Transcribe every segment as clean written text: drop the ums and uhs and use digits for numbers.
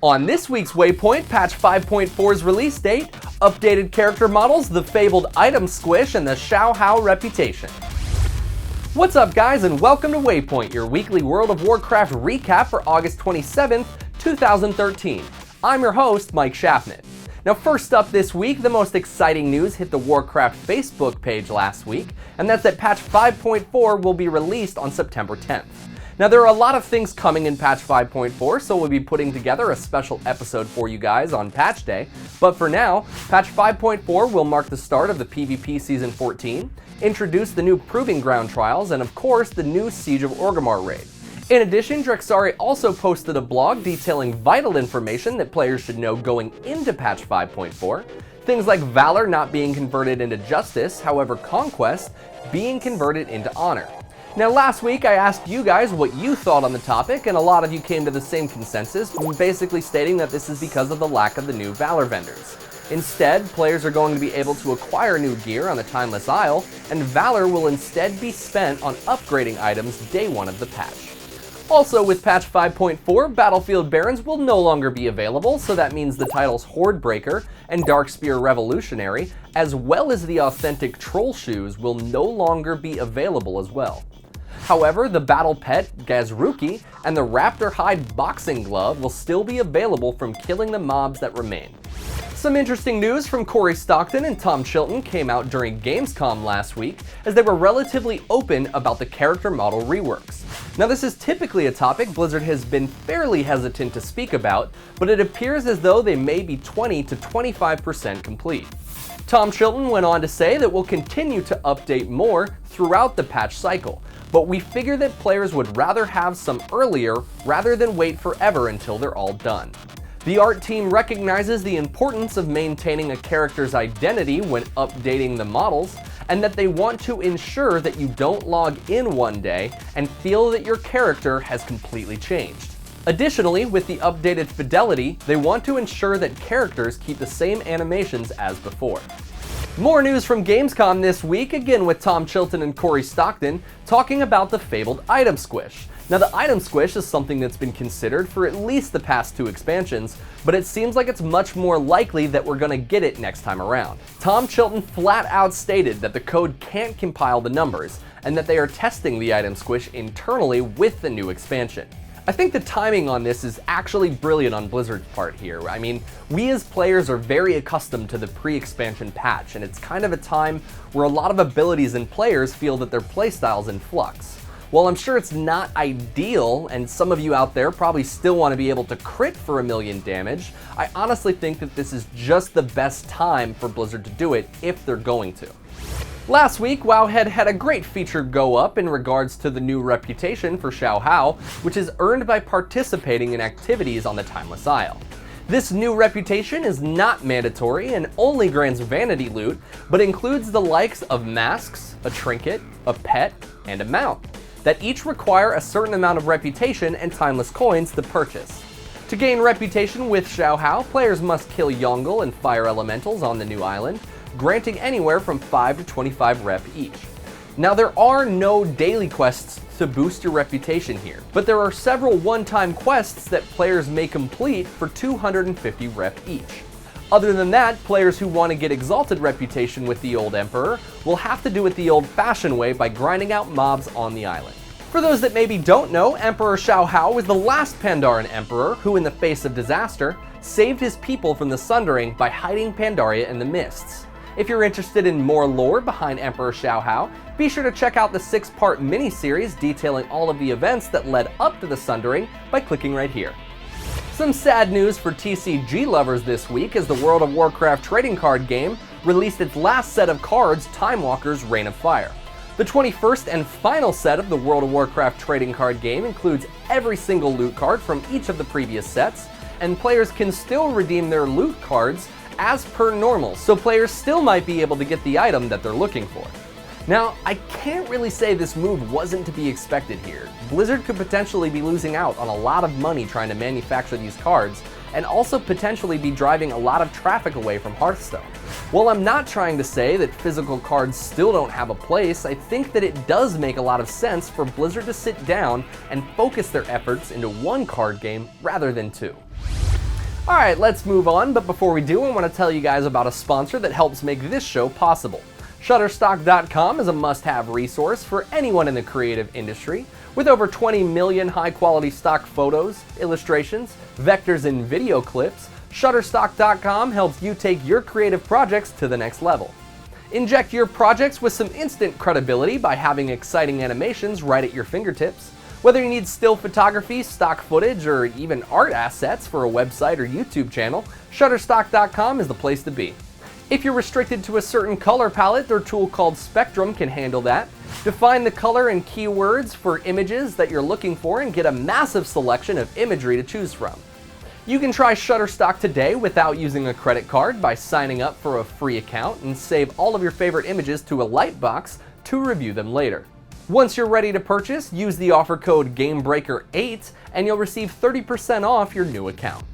On this week's Waypoint, patch 5.4's release date, updated character models, the fabled item Squish, and the Shao Hao reputation. What's up guys, and welcome to Waypoint, your weekly World of Warcraft recap for August 27th, 2013. I'm your host, Mike Schaffnet. Now first up this week, the most exciting news hit the Warcraft Facebook page last week, and that's that patch 5.4 will be released on September 10th. Now there are a lot of things coming in patch 5.4, so we'll be putting together a special episode for you guys on patch day. But for now, patch 5.4 will mark the start of the PvP Season 14, introduce the new Proving Ground trials, and of course the new Siege of Orgrimmar raid. In addition, Drexari also posted a blog detailing vital information that players should know going into patch 5.4. Things like Valor not being converted into Justice, however Conquest being converted into Honor. Now last week I asked you guys what you thought on the topic, and a lot of you came to the same consensus, basically stating that this is because of the lack of the new Valor vendors. Instead, players are going to be able to acquire new gear on the Timeless Isle, and Valor will instead be spent on upgrading items day one of the patch. Also with patch 5.4, Battlefield Barons will no longer be available, so that means the titles Hordebreaker and Darkspear Revolutionary, as well as the authentic Troll Shoes, will no longer be available as well. However, the Battle Pet, Gazruki, and the Raptor Hide Boxing Glove will still be available from killing the mobs that remain. Some interesting news from Corey Stockton and Tom Chilton came out during Gamescom last week, as they were relatively open about the character model reworks. Now this is typically a topic Blizzard has been fairly hesitant to speak about, but it appears as though they may be 20 to 25% complete. Tom Chilton went on to say that we'll continue to update more throughout the patch cycle, but we figure that players would rather have some earlier rather than wait forever until they're all done. The art team recognizes the importance of maintaining a character's identity when updating the models, and that they want to ensure that you don't log in one day and feel that your character has completely changed. Additionally, with the updated fidelity, they want to ensure that characters keep the same animations as before. More news from Gamescom this week, again with Tom Chilton and Corey Stockton, talking about the fabled item Squish. Now the item Squish is something that's been considered for at least the past 2 expansions, but it seems like it's much more likely that we're gonna get it next time around. Tom Chilton flat out stated that the code can't compile the numbers, and that they are testing the item Squish internally with the new expansion. I think the timing on this is actually brilliant on Blizzard's part here. I mean, we as players are very accustomed to the pre-expansion patch, and it's kind of a time where a lot of abilities and players feel that their playstyle's in flux. While I'm sure it's not ideal, and some of you out there probably still want to be able to crit for 1,000,000 damage, I honestly think that this is just the best time for Blizzard to do it if they're going to. Last week, Wowhead had a great feature go up in regards to the new reputation for Shao Hao, which is earned by participating in activities on the Timeless Isle. This new reputation is not mandatory and only grants vanity loot, but includes the likes of masks, a trinket, a pet, and a mount, that each require a certain amount of reputation and timeless coins to purchase. To gain reputation with Shao Hao, players must kill Yongle and fire elementals on the new island, granting anywhere from 5 to 25 rep each. Now there are no daily quests to boost your reputation here, but there are several one-time quests that players may complete for 250 rep each. Other than that, players who want to get exalted reputation with the old Emperor will have to do it the old-fashioned way by grinding out mobs on the island. For those that maybe don't know, Emperor Shao Hao was the last Pandaren Emperor who, in the face of disaster, saved his people from the Sundering by hiding Pandaria in the mists. If you're interested in more lore behind Emperor Shao Hao, be sure to check out the 6-part mini-series detailing all of the events that led up to the Sundering by clicking right here. Some sad news for TCG lovers this week as the World of Warcraft trading card game released its last set of cards, Timewalkers Reign of Fire. The 21st and final set of the World of Warcraft trading card game includes every single loot card from each of the previous sets, and players can still redeem their loot cards as per normal, so players still might be able to get the item that they're looking for. Now, I can't really say this move wasn't to be expected here. Blizzard could potentially be losing out on a lot of money trying to manufacture these cards, and also potentially be driving a lot of traffic away from Hearthstone. While I'm not trying to say that physical cards still don't have a place, I think that it does make a lot of sense for Blizzard to sit down and focus their efforts into one card game rather than 2. Alright, let's move on, but before we do, I want to tell you guys about a sponsor that helps make this show possible. Shutterstock.com is a must-have resource for anyone in the creative industry. With over 20 million high-quality stock photos, illustrations, vectors, and video clips, Shutterstock.com helps you take your creative projects to the next level. Inject your projects with some instant credibility by having exciting animations right at your fingertips. Whether you need still photography, stock footage, or even art assets for a website or YouTube channel, Shutterstock.com is the place to be. If you're restricted to a certain color palette, their tool called Spectrum can handle that. Define the color and keywords for images that you're looking for and get a massive selection of imagery to choose from. You can try Shutterstock today without using a credit card by signing up for a free account and save all of your favorite images to a lightbox to review them later. Once you're ready to purchase, use the offer code GAMEBREAKER8 and you'll receive 30% off your new account.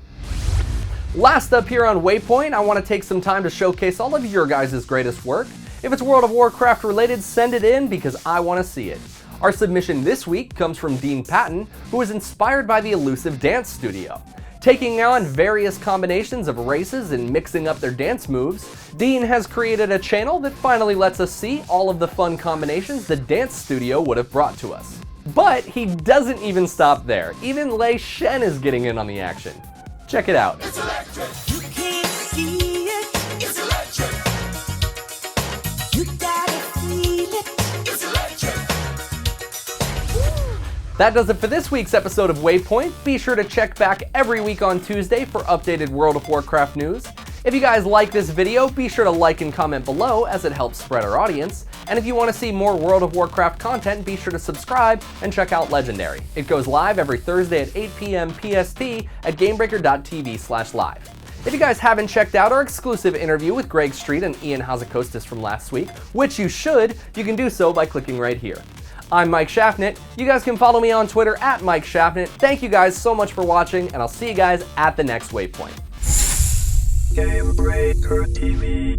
Last up here on Waypoint, I want to take some time to showcase all of your guys' greatest work. If it's World of Warcraft related, send it in because I want to see it. Our submission this week comes from Dean Patton, who was inspired by the elusive dance studio. Taking on various combinations of races and mixing up their dance moves, Dean has created a channel that finally lets us see all of the fun combinations the dance studio would have brought to us. But he doesn't even stop there. Even Lei Shen is getting in on the action. Check it out. It's electric. You can't see it. It's electric. You gotta feel it. It's electric. That does it for this week's episode of Waypoint. Be sure to check back every week on Tuesday for updated World of Warcraft news. If you guys like this video, be sure to like and comment below as it helps spread our audience. And if you want to see more World of Warcraft content, be sure to subscribe and check out Legendary. It goes live every Thursday at 8 p.m. PST at GameBreaker.tv/live. If you guys haven't checked out our exclusive interview with Greg Street and Ian Hazakostas from last week, which you should, you can do so by clicking right here. I'm Mike Shaffnet. You guys can follow me on Twitter at Mike Shaffnet. Thank you guys so much for watching, and I'll see you guys at the next Waypoint. Gamebreaker TV.